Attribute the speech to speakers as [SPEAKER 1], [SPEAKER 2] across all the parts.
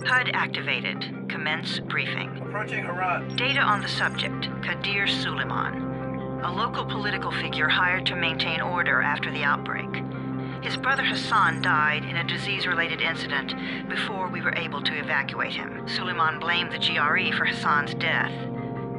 [SPEAKER 1] HUD activated. Commence briefing.
[SPEAKER 2] Approaching Harad.
[SPEAKER 1] Data on the subject, Kadir Suleiman, a local political figure hired to maintain order after the outbreak. His brother Hassan died in a disease-related incident before we were able to evacuate him. Suleiman blamed the GRE for Hassan's death.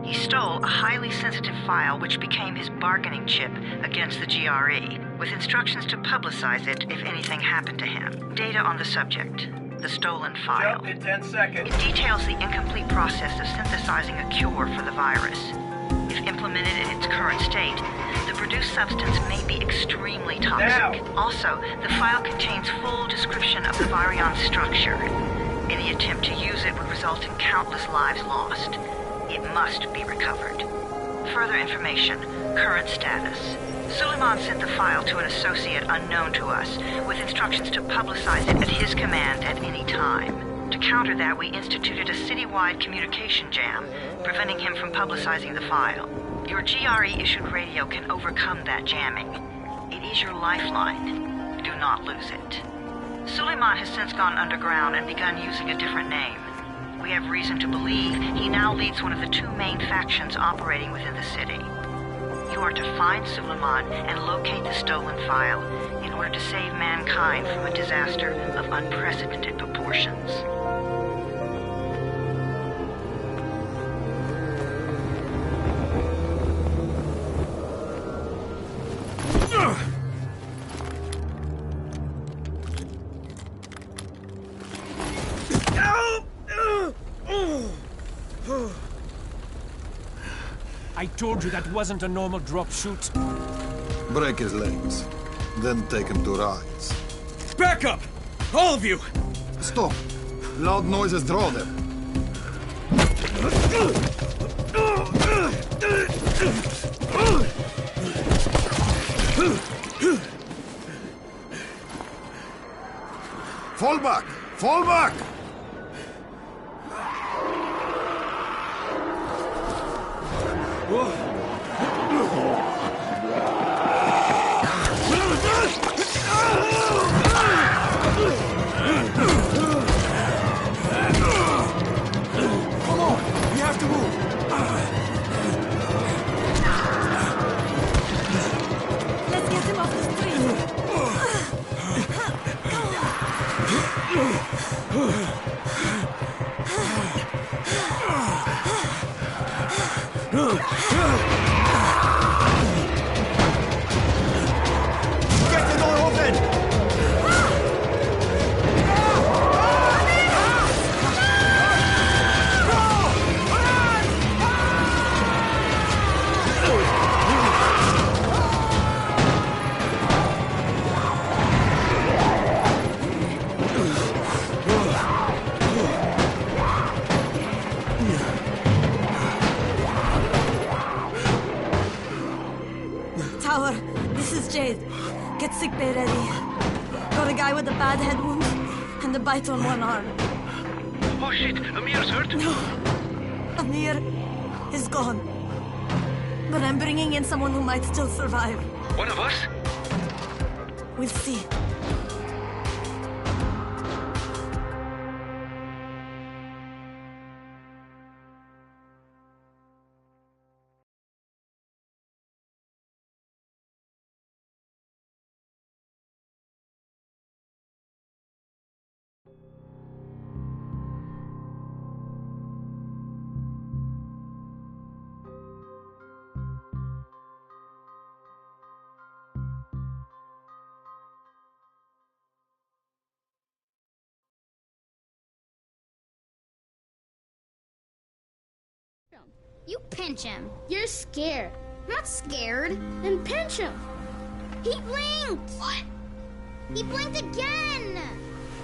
[SPEAKER 1] He stole a highly sensitive file which became his bargaining chip against the GRE, with instructions to publicize it if anything happened to him. Data on the subject. The stolen file.
[SPEAKER 2] Jump in 10 seconds.
[SPEAKER 1] It details the incomplete process of synthesizing a cure for the virus. If implemented in its current state, the produced substance may be extremely toxic.
[SPEAKER 2] Now.
[SPEAKER 1] Also, the file contains full description of the virion structure. Any attempt to use it would result in countless lives lost. It must be recovered. Further information, current status. Suleiman sent the file to an associate unknown to us, with instructions to publicize it at his command at any time. To counter that, we instituted a citywide communication jam, preventing him from publicizing the file. Your GRE-issued radio can overcome that jamming. It is your lifeline. Do not lose it. Suleiman has since gone underground and begun using a different name. We have reason to believe he now leads one of the two main factions operating within the city. You are to find Suleiman and locate the stolen file in order to save mankind from a disaster of unprecedented proportions.
[SPEAKER 3] I told you that wasn't a normal drop shoot.
[SPEAKER 4] Break his legs, then take him to rides.
[SPEAKER 3] Back up! All of you!
[SPEAKER 4] Stop! Loud noises draw them. Fall back! Fall back!
[SPEAKER 3] Come on! We have to move!
[SPEAKER 5] Let's get him off the street!
[SPEAKER 3] Get the door open!
[SPEAKER 5] Tower, this is Jade. Get sickbay ready. Got a guy with a bad head wound and a bite on one arm.
[SPEAKER 2] Oh shit, Amir's hurt?
[SPEAKER 5] No, Amir is gone. But I'm bringing in someone who might still survive.
[SPEAKER 2] One of us?
[SPEAKER 5] We'll see.
[SPEAKER 6] You pinch him. You're scared. I'm not scared. Then pinch him. He blinked. What? He blinked again.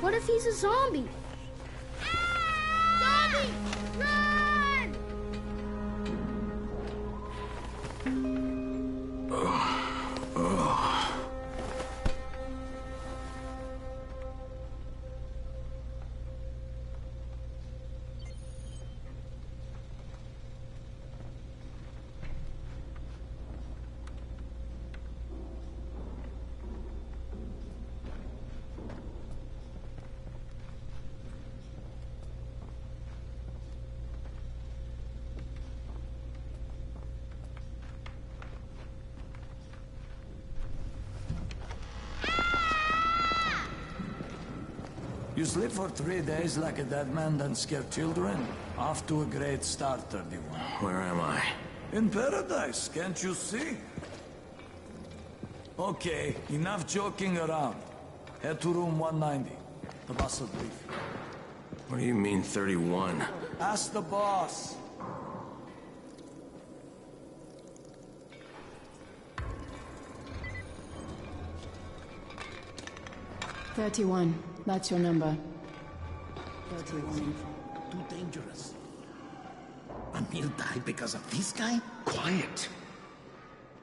[SPEAKER 6] What if he's a zombie? Ah! Zombie! Run!
[SPEAKER 3] You sleep for 3 days like a dead man, then scare children? Off to a great start, 31.
[SPEAKER 7] Where am I?
[SPEAKER 3] In paradise, can't you see? Okay, enough joking around. Head to room 190. The boss will brief you.
[SPEAKER 7] What do you mean, 31?
[SPEAKER 3] Ask the boss.
[SPEAKER 8] That's your number. 31.
[SPEAKER 9] Too dangerous. Amir died because of this guy? Quiet.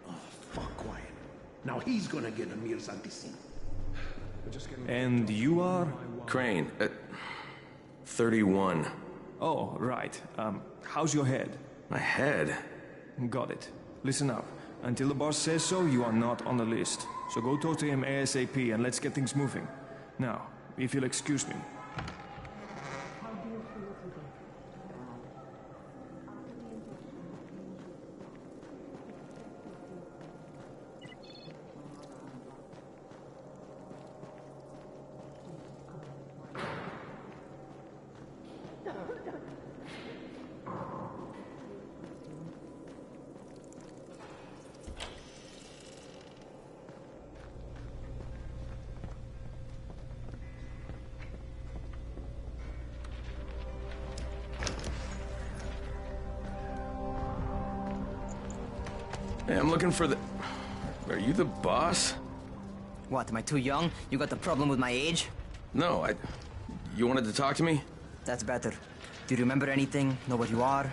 [SPEAKER 9] Oh, fuck quiet. Now he's gonna get Amir's anti-scene.
[SPEAKER 10] And you are?
[SPEAKER 7] Crane, 31.
[SPEAKER 10] Oh, right. How's your head?
[SPEAKER 7] My head?
[SPEAKER 10] Got it. Listen up. Until the boss says so, you are not on the list. So go talk to him ASAP and let's get things moving. Now, if you'll excuse me.
[SPEAKER 7] Hey, I'm looking for the... Are you the boss?
[SPEAKER 11] What, am I too young? You got the problem with my age?
[SPEAKER 7] No, You wanted to talk to me?
[SPEAKER 11] That's better. Do you remember anything? Know what you are?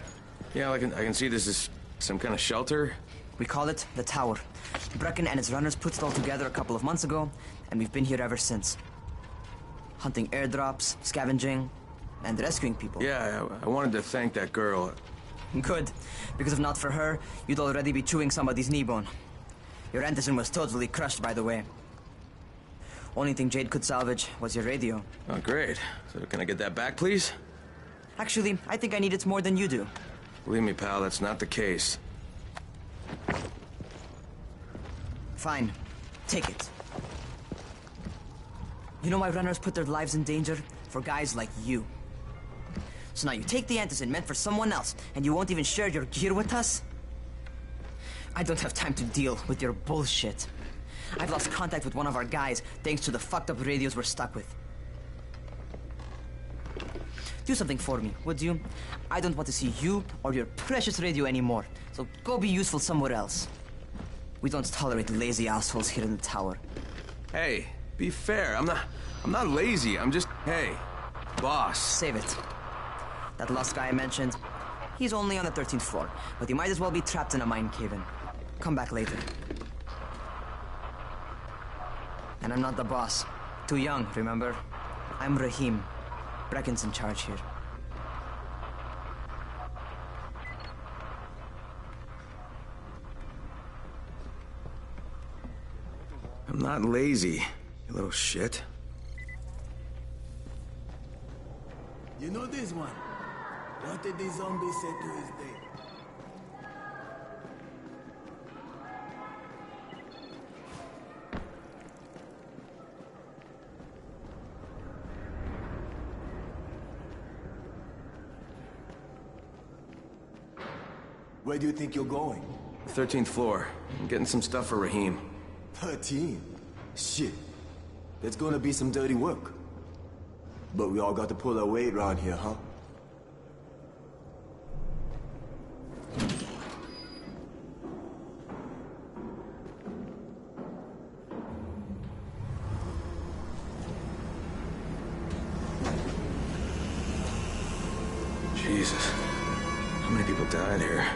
[SPEAKER 7] Yeah, I can see this is some kind of shelter.
[SPEAKER 11] We call it the Tower. Brecken and his runners put it all together a couple of months ago, and we've been here ever since. Hunting airdrops, scavenging, and rescuing people.
[SPEAKER 7] Yeah, I wanted to thank that girl.
[SPEAKER 11] Good, because if not for her, you'd already be chewing somebody's knee bone. Your antigen was totally crushed, by the way. Only thing Jade could salvage was your radio.
[SPEAKER 7] Oh, great. So can I get that back, please?
[SPEAKER 11] Actually, I think I need it more than you do.
[SPEAKER 7] Believe me, pal, that's not the case.
[SPEAKER 11] Fine. Take it. You know why runners put their lives in danger? For guys like you. So now you take the antigen meant for someone else, and you won't even share your gear with us? I don't have time to deal with your bullshit. I've lost contact with one of our guys thanks to the fucked up radios we're stuck with. Do something for me, would you? I don't want to see you or your precious radio anymore, so go be useful somewhere else. We don't tolerate lazy assholes here in the tower.
[SPEAKER 7] Hey, be fair. I'm not lazy. I'm just... Hey, boss.
[SPEAKER 11] Save it. That last guy I mentioned, he's only on the 13th floor, but he might as well be trapped in a mine cave-in. Come back later. And I'm not the boss. Too young, remember? I'm Rahim. Brecken's in charge here.
[SPEAKER 7] I'm not lazy, you little shit.
[SPEAKER 3] You know this one? What did the zombie say to his day? Where do you think you're going?
[SPEAKER 7] 13th floor. I'm getting some stuff for Rahim.
[SPEAKER 3] 13? Shit. That's gonna be some dirty work. But we all got to pull our weight around here, huh?
[SPEAKER 7] Jesus. How many people died here?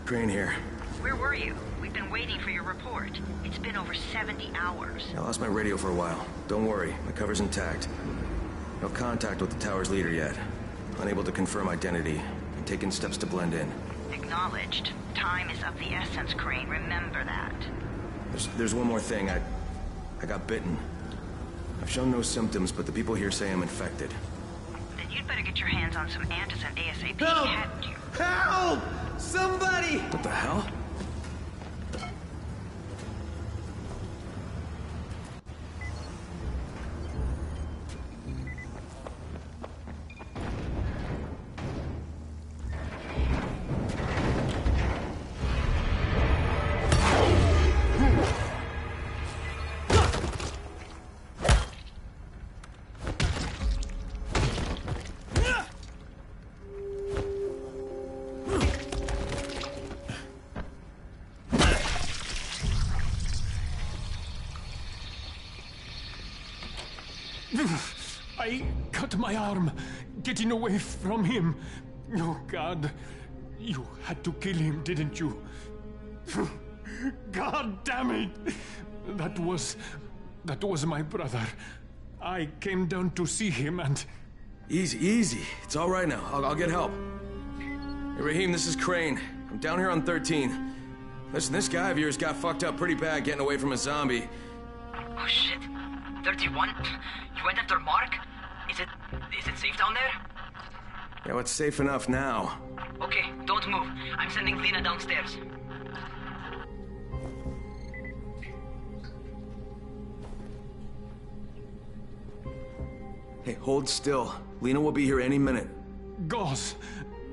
[SPEAKER 7] Crane here.
[SPEAKER 1] Where were you? We've been waiting for your report. It's been over 70 hours.
[SPEAKER 7] I lost my radio for a while. Don't worry, my cover's intact. No contact with the tower's leader yet. Unable to confirm identity. I'm taking steps to blend in.
[SPEAKER 1] Acknowledged. Time is of the essence, Crane. Remember that.
[SPEAKER 7] There's one more thing. I got bitten. I've shown no symptoms, but the people here say I'm infected.
[SPEAKER 1] Then you'd better get your hands on some antizin ASAP,
[SPEAKER 2] Help!
[SPEAKER 1] hadn't you?
[SPEAKER 2] Help! Somebody!
[SPEAKER 7] What the hell?
[SPEAKER 10] I cut my arm, getting away from him. Oh, God. You had to kill him, didn't you? God damn it! That was my brother. I came down to see him and...
[SPEAKER 7] Easy, easy. It's all right now. I'll get help. Hey, Raheem, this is Crane. I'm down here on 13. Listen, this guy of yours got fucked up pretty bad getting away from a zombie.
[SPEAKER 11] Oh, shit. 31? You went after Mark? Is it safe down there?
[SPEAKER 7] Yeah, well, it's safe enough now.
[SPEAKER 11] Okay, don't move. I'm sending Lena downstairs.
[SPEAKER 7] Hey, hold still. Lena will be here any minute.
[SPEAKER 10] Gauze.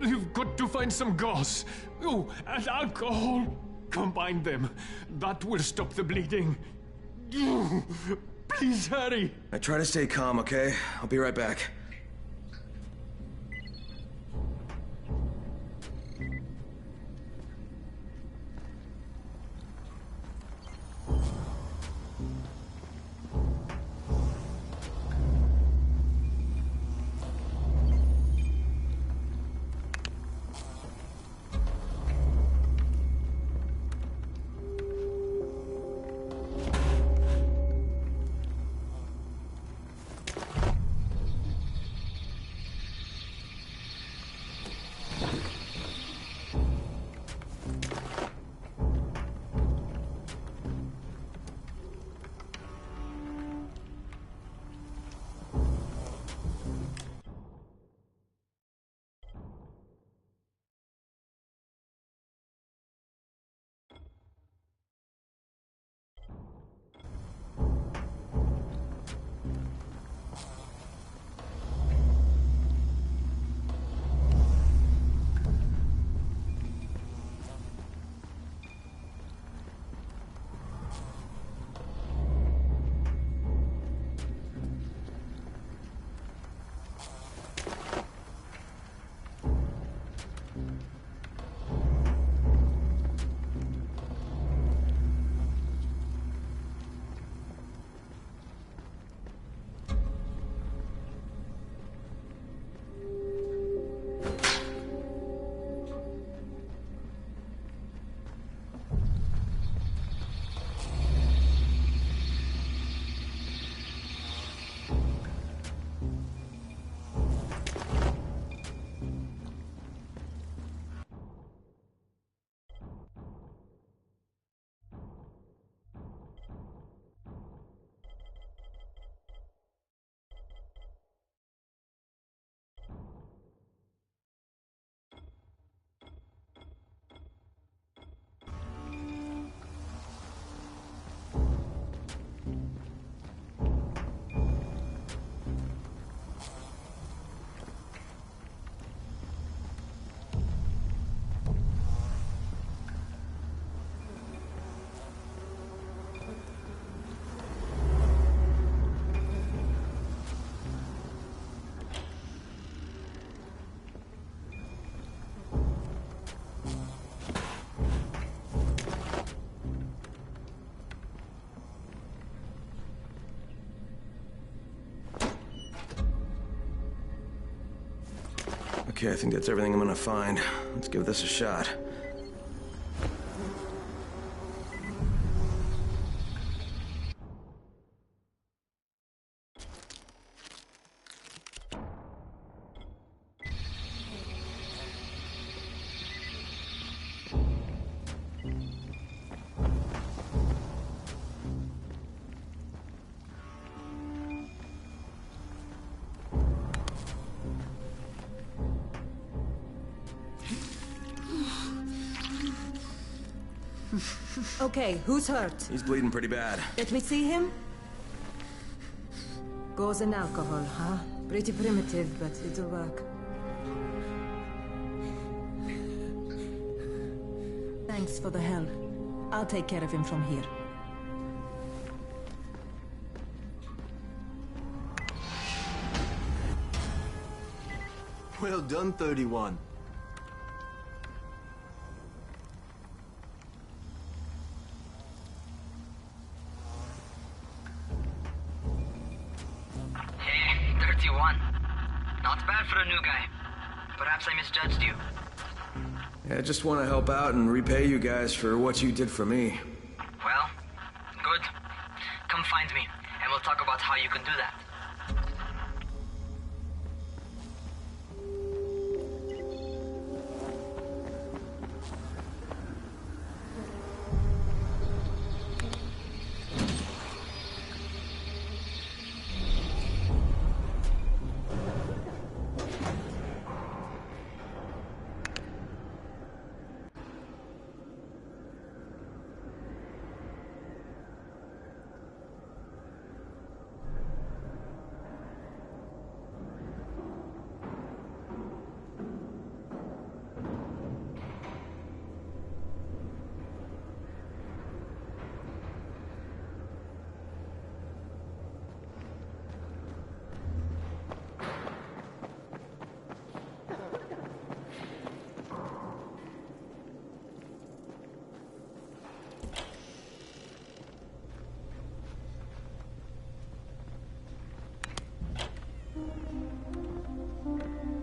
[SPEAKER 10] You've got to find some gauze. Oh, and alcohol. Combine them. That will stop the bleeding. Please hurry.
[SPEAKER 7] I try to stay calm, okay? I'll be right back. Okay, I think that's everything I'm gonna find. Let's give this a shot.
[SPEAKER 5] Okay, who's hurt?
[SPEAKER 7] He's bleeding pretty bad.
[SPEAKER 5] Let me see him. Gauze and alcohol, huh? Pretty primitive, but it'll work. Thanks for the help. I'll take care of him from here.
[SPEAKER 3] Well done, 31.
[SPEAKER 11] Hey, 31. Not bad for a new guy. Perhaps I misjudged you.
[SPEAKER 7] Yeah, I just want to help out and repay you guys for what you did for me.
[SPEAKER 11] Well, good. Come find me, and we'll talk about how you can do that.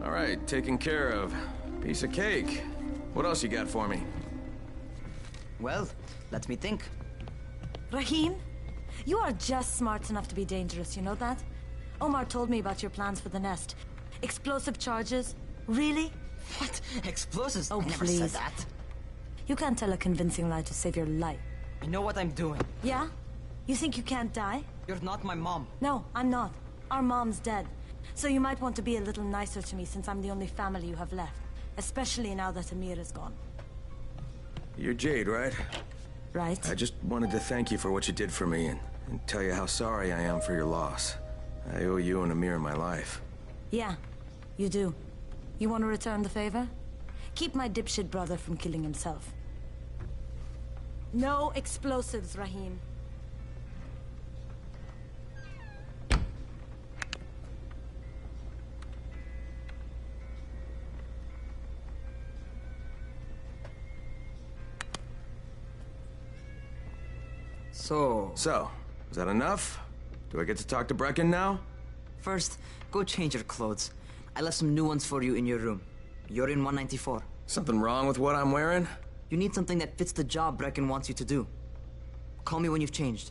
[SPEAKER 7] All right, taken care of. Piece of cake. What else you got for me?
[SPEAKER 11] Well, let me think.
[SPEAKER 5] Rahim, you are just smart enough to be dangerous, you know that? Omar told me about your plans for the nest. Explosive charges? Really?
[SPEAKER 11] What? Explosives?
[SPEAKER 5] Oh,
[SPEAKER 11] I never
[SPEAKER 5] please.
[SPEAKER 11] said that.
[SPEAKER 5] You can't tell a convincing lie to save your life.
[SPEAKER 11] I know what I'm doing.
[SPEAKER 5] Yeah? You think you can't die?
[SPEAKER 11] You're not my mom.
[SPEAKER 5] No, I'm not. Our mom's dead. So you might want to be a little nicer to me since I'm the only family you have left. Especially now that Amir is gone.
[SPEAKER 7] You're Jade, right?
[SPEAKER 5] Right.
[SPEAKER 7] I just wanted to thank you for what you did for me and tell you how sorry I am for your loss. I owe you and Amir my life.
[SPEAKER 5] Yeah, you do. You want to return the favor? Keep my dipshit brother from killing himself. No explosives, Rahim.
[SPEAKER 7] So, is that enough? Do I get to talk to Brecken now?
[SPEAKER 11] First, go change your clothes. I left some new ones for you in your room. You're in 194.
[SPEAKER 7] Something wrong with what I'm wearing?
[SPEAKER 11] You need something that fits the job Brecken wants you to do. Call me when you've changed.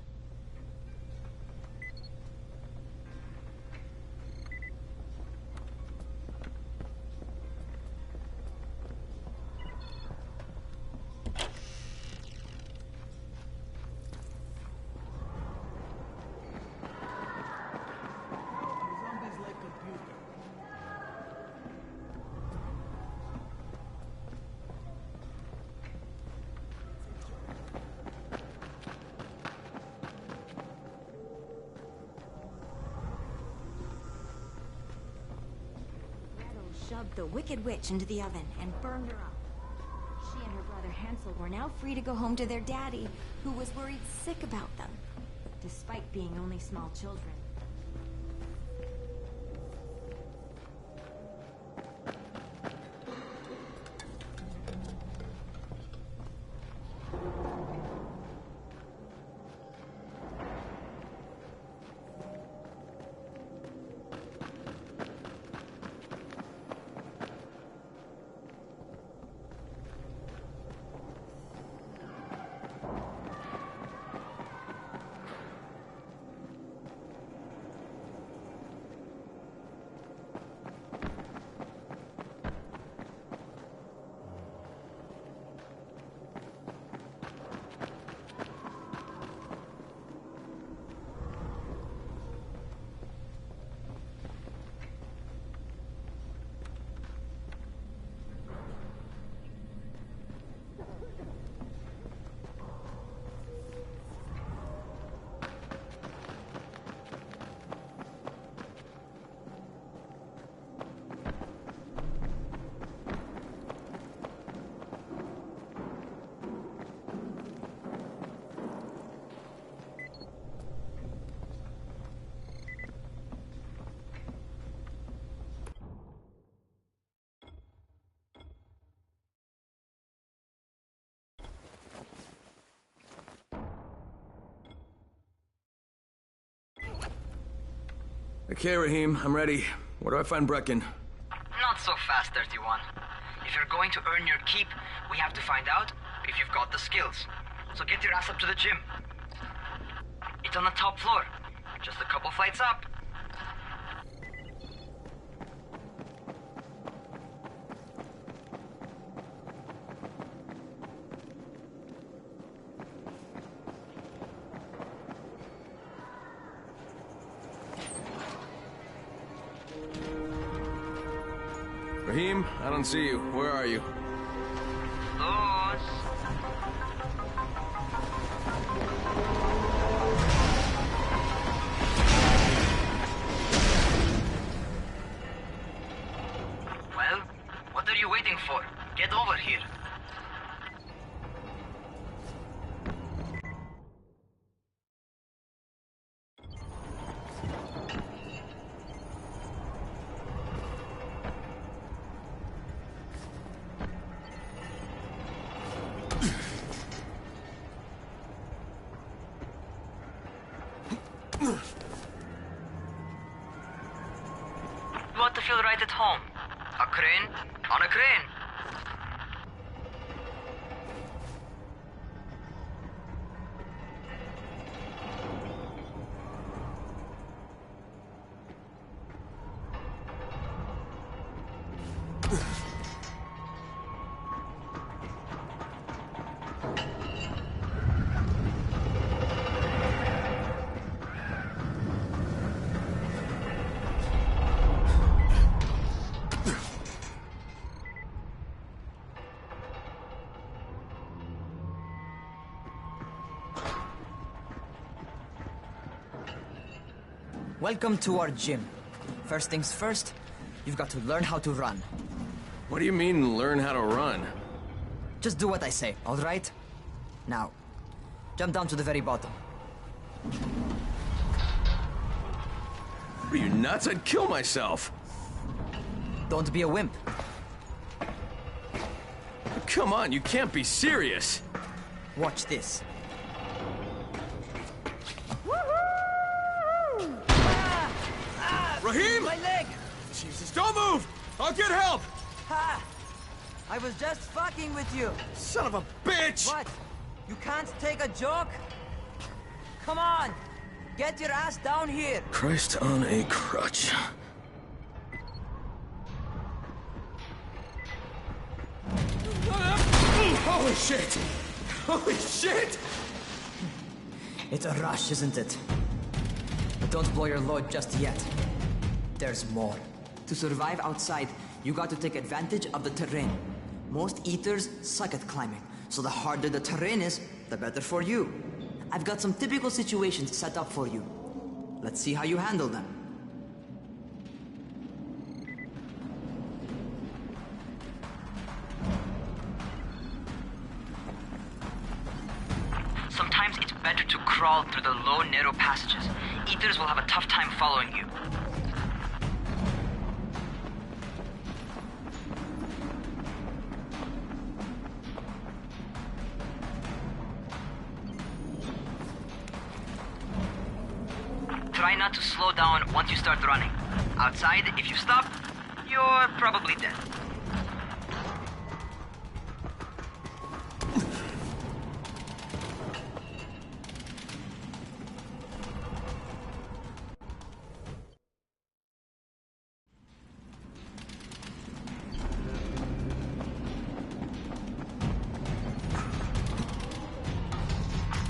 [SPEAKER 12] Shoved the Wicked Witch into the oven and burned her up. She and her brother Hansel were now free to go home to their daddy, who was worried sick about them, despite being only small children.
[SPEAKER 7] Okay, Raheem, I'm ready. Where do I find Brecken?
[SPEAKER 11] Not so fast, 31. If you're going to earn your keep, we have to find out if you've got the skills. So get your ass up to the gym. It's on the top floor. Just a couple flights up.
[SPEAKER 7] Raheem, I don't see you. Where are you?
[SPEAKER 11] Those. Well, what are you waiting for? Get over here. You want to feel right at home? A crane on a crane. Welcome to our gym. First things first, you've got to learn how to run.
[SPEAKER 7] What do you mean, learn how to run?
[SPEAKER 11] Just do what I say, all right? Now, jump down to the very bottom.
[SPEAKER 7] Are you nuts? I'd kill myself.
[SPEAKER 11] Don't be a wimp.
[SPEAKER 7] Come on, you can't be serious.
[SPEAKER 11] Watch this.
[SPEAKER 7] Raheem!
[SPEAKER 11] My leg!
[SPEAKER 7] Jesus, don't move! I'll get help!
[SPEAKER 11] Ha! I was just fucking with you.
[SPEAKER 7] Son of a bitch!
[SPEAKER 11] What? You can't take a joke? Come on! Get your ass down here!
[SPEAKER 7] Christ on a crutch. Holy shit! Holy shit!
[SPEAKER 11] It's a rush, isn't it? But don't blow your load just yet. There's more. To survive outside, you got to take advantage of the terrain. Most eaters suck at climbing, so the harder the terrain is, the better for you. I've got some typical situations set up for you. Let's see how you handle them. Sometimes it's better to crawl through the low, narrow passages. Eaters will have a tough time following you. Try not to slow down once you start running. Outside, if you stop, you're probably dead.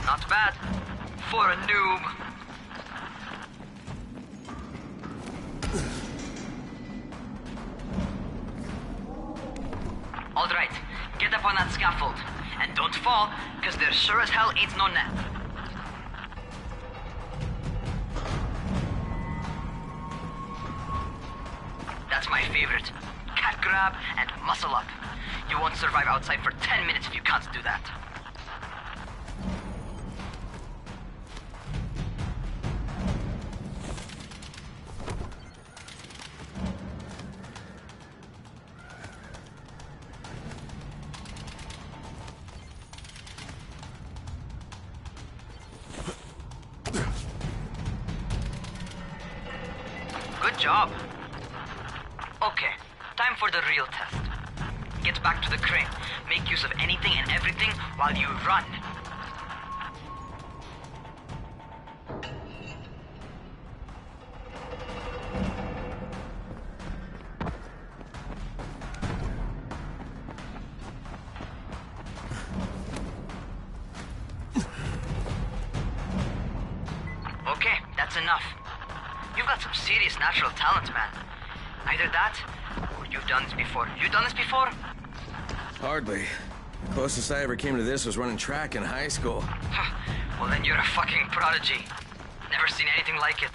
[SPEAKER 11] Not bad for a noob. All right, get up on that scaffold. And don't fall, because there sure as hell ain't no net. That's my favorite. Cat grab and muscle up. You won't survive outside for 10 minutes if you can't do that. Good job. Okay, time for the real test. Get back to the crane. Make use of anything and everything while you run. Okay, that's enough. You've got some serious natural talent, man. Either that, or you've done this before. You done this before?
[SPEAKER 7] Hardly. The closest I ever came to this was running track in high school.
[SPEAKER 11] Well, then you're a fucking prodigy. Never seen anything like it.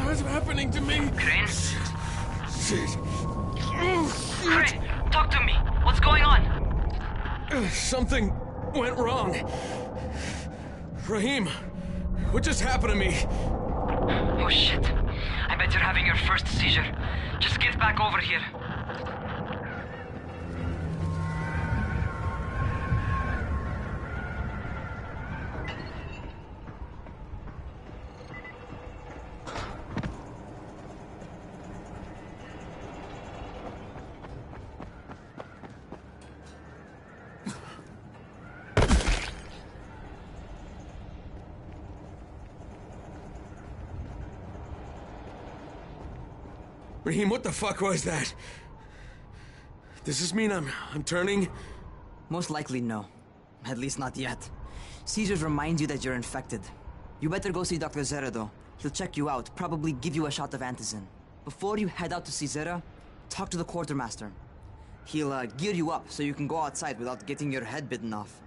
[SPEAKER 7] What's happening to me?
[SPEAKER 11] Crane?
[SPEAKER 7] Shit.
[SPEAKER 11] Crane, talk to me. What's going on?
[SPEAKER 7] Something went wrong. Rahim, what just happened to me?
[SPEAKER 11] Oh shit. I bet you're having your first seizure. Just get back over here.
[SPEAKER 7] Rahim, what the fuck was that? Does this mean I'm turning?
[SPEAKER 11] Most likely no. At least not yet. Seizures remind you that you're infected. You better go see Dr. Zera though. He'll check you out, probably give you a shot of antizin. Before you head out to see Zera, talk to the quartermaster. He'll gear you up so you can go outside without getting your head bitten off.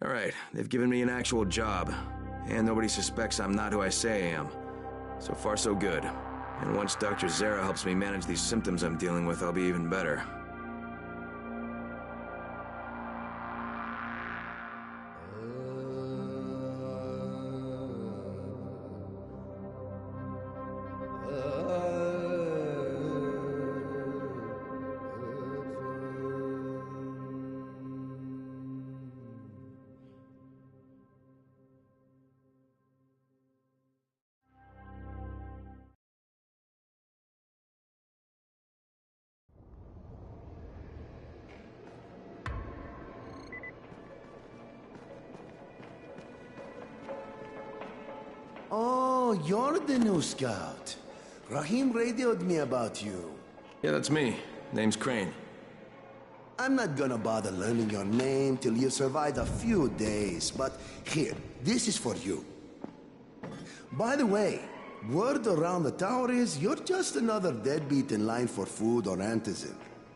[SPEAKER 7] All right, they've given me an actual job, and nobody suspects I'm not who I say I am. So far, so good. And once Dr. Zera helps me manage these symptoms I'm dealing with, I'll be even better.
[SPEAKER 9] Oh, you're the new scout. Rahim radioed me about you.
[SPEAKER 7] Yeah, that's me. Name's Crane.
[SPEAKER 9] I'm not gonna bother learning your name till you survive a few days, but here, this is for you. By the way, word around the tower is you're just another deadbeat in line for food or antizin.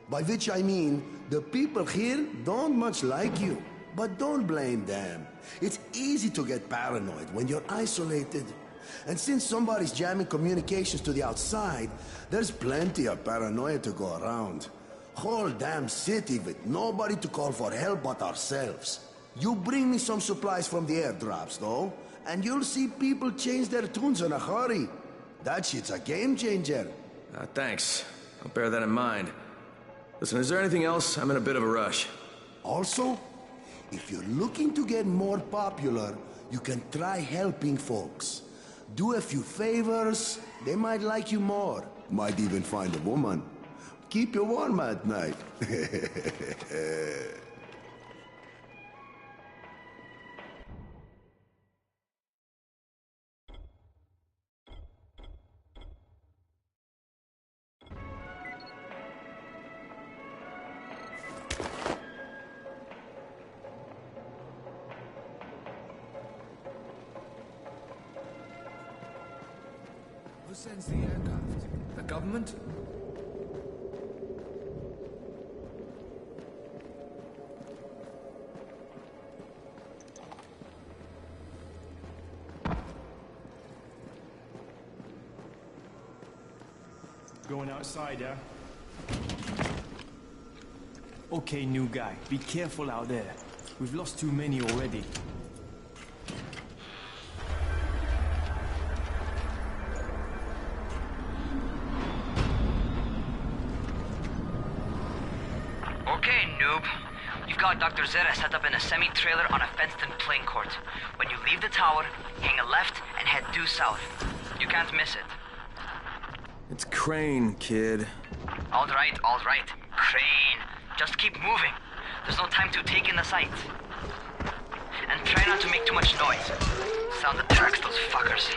[SPEAKER 9] By which I mean, the people here don't much like you. But don't blame them. It's easy to get paranoid when you're isolated. And since somebody's jamming communications to the outside, there's plenty of paranoia to go around. Whole damn city with nobody to call for help but ourselves. You bring me some supplies from the airdrops, though, and you'll see people change their tunes in a hurry. That shit's a game changer.
[SPEAKER 7] Thanks. I'll bear that in mind. Listen, is there anything else? I'm in a bit of a rush.
[SPEAKER 9] Also, if you're looking to get more popular, you can try helping folks. do a few favors, they might like you more. Might even find a woman. Keep you warm at night.
[SPEAKER 13] Who sends the aircraft? The government?
[SPEAKER 10] Going outside, yeah? Okay, new guy. Be careful out there. We've lost too many already.
[SPEAKER 11] Okay, noob. You've got Dr. Zera set up in a semi-trailer on a fenced-in playing court. When you leave the tower, hang a left and head due south. You can't miss it.
[SPEAKER 7] It's Crane, kid.
[SPEAKER 11] All right. Crane. Just keep moving. There's no time to take in the sight. And try not to make too much noise. Sound attracts those fuckers.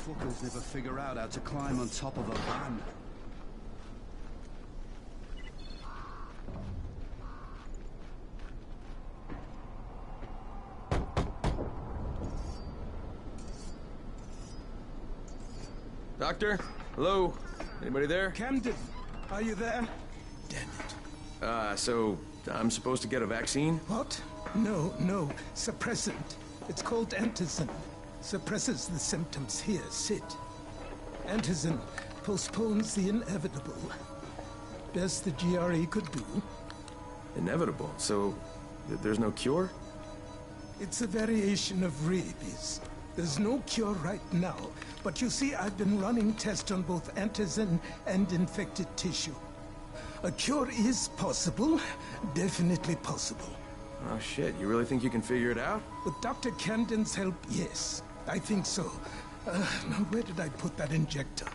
[SPEAKER 14] fuckers never figure out how to climb on top of a van.
[SPEAKER 7] Doctor? Hello? Anybody there?
[SPEAKER 15] Camden, are you there?
[SPEAKER 7] So I'm supposed to get a vaccine?
[SPEAKER 15] What? No. Suppressant. It's called antizin. Suppresses the symptoms. Here, sit. Antizin postpones the inevitable. Best the GRE could do.
[SPEAKER 7] Inevitable? So there's no cure?
[SPEAKER 15] It's a variation of rabies. There's no cure right now, but you see, I've been running tests on both antizin and infected tissue. A cure is possible, definitely possible.
[SPEAKER 7] Oh shit, you really think you can figure it out?
[SPEAKER 15] With Dr. Camden's help, yes. I think so. Now where did I put that injector?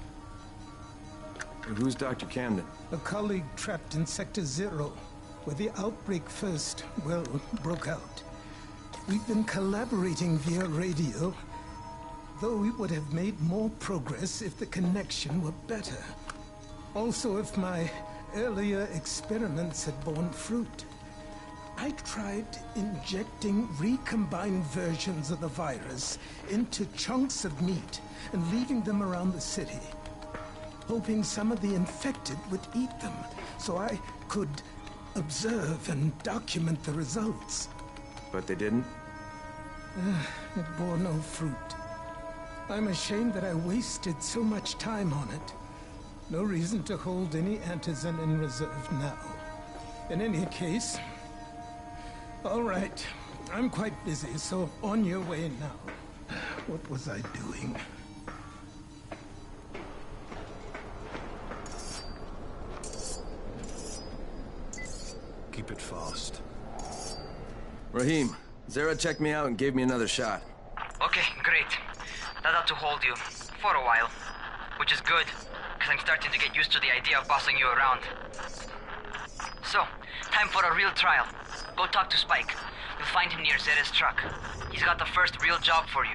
[SPEAKER 7] Who's Dr. Camden?
[SPEAKER 15] A colleague trapped in Sector 0, where the outbreak first, well, broke out. We've been collaborating via radio, though we would have made more progress if the connection were better. Also, if my earlier experiments had borne fruit. I tried injecting recombined versions of the virus into chunks of meat and leaving them around the city, hoping some of the infected would eat them so I could observe and document the results.
[SPEAKER 7] But they didn't?
[SPEAKER 15] It bore no fruit. I'm ashamed that I wasted so much time on it. No reason to hold any antizin in reserve now. In any case, all right. I'm quite busy, so on your way now. What was I doing?
[SPEAKER 14] Keep it fast.
[SPEAKER 7] Rahim, Zara checked me out and gave me another shot.
[SPEAKER 11] Okay, great. That ought to hold you. For a while. Which is good, because I'm starting to get used to the idea of bossing you around. So, time for a real trial. Go talk to Spike. You'll find him near Zera's truck. He's got the first real job for you.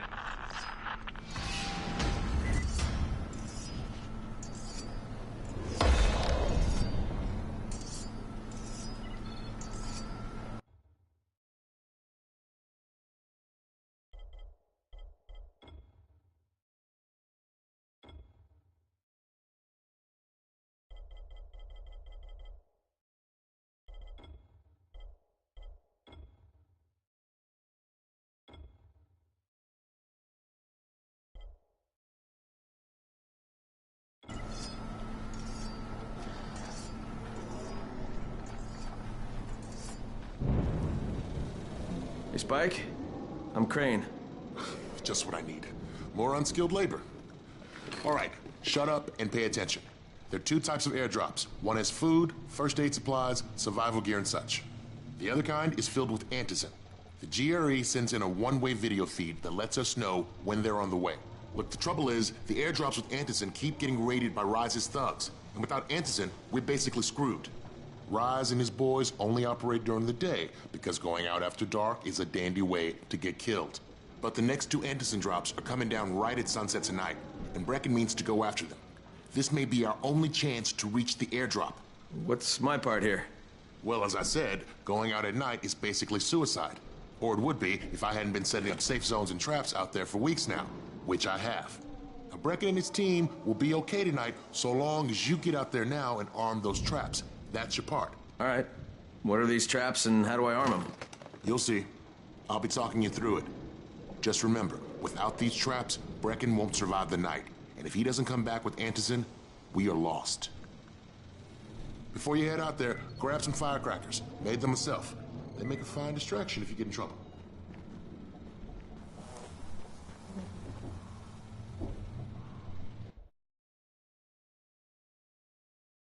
[SPEAKER 7] Hey, Spike. I'm Crane.
[SPEAKER 16] Just what I need. More unskilled labor. All right, shut up and pay attention. There are two types of airdrops. One has food, first aid supplies, survival gear, and such. The other kind is filled with antizin. The GRE sends in a one-way video feed that lets us know when they're on the way. Look, the trouble is, the airdrops with antizin keep getting raided by Rise's thugs. And without antizin, we're basically screwed. Rise and his boys only operate during the day because going out after dark is a dandy way to get killed. But the next two antizin drops are coming down right at sunset tonight, and Brecken means to go after them. This may be our only chance to reach the airdrop.
[SPEAKER 7] What's my part here?
[SPEAKER 16] Well, as I said, going out at night is basically suicide. Or it would be if I hadn't been setting up safe zones and traps out there for weeks now, which I have. Now, Brecken and his team will be okay tonight so long as you get out there now and arm those traps. That's your part.
[SPEAKER 7] All right. What are these traps and how do I arm them?
[SPEAKER 16] You'll see. I'll be talking you through it. Just remember, without these traps, Brecken won't survive the night. And if he doesn't come back with antizin, we are lost. Before you head out there, grab some firecrackers. Made them myself. They make a fine distraction if you get in trouble.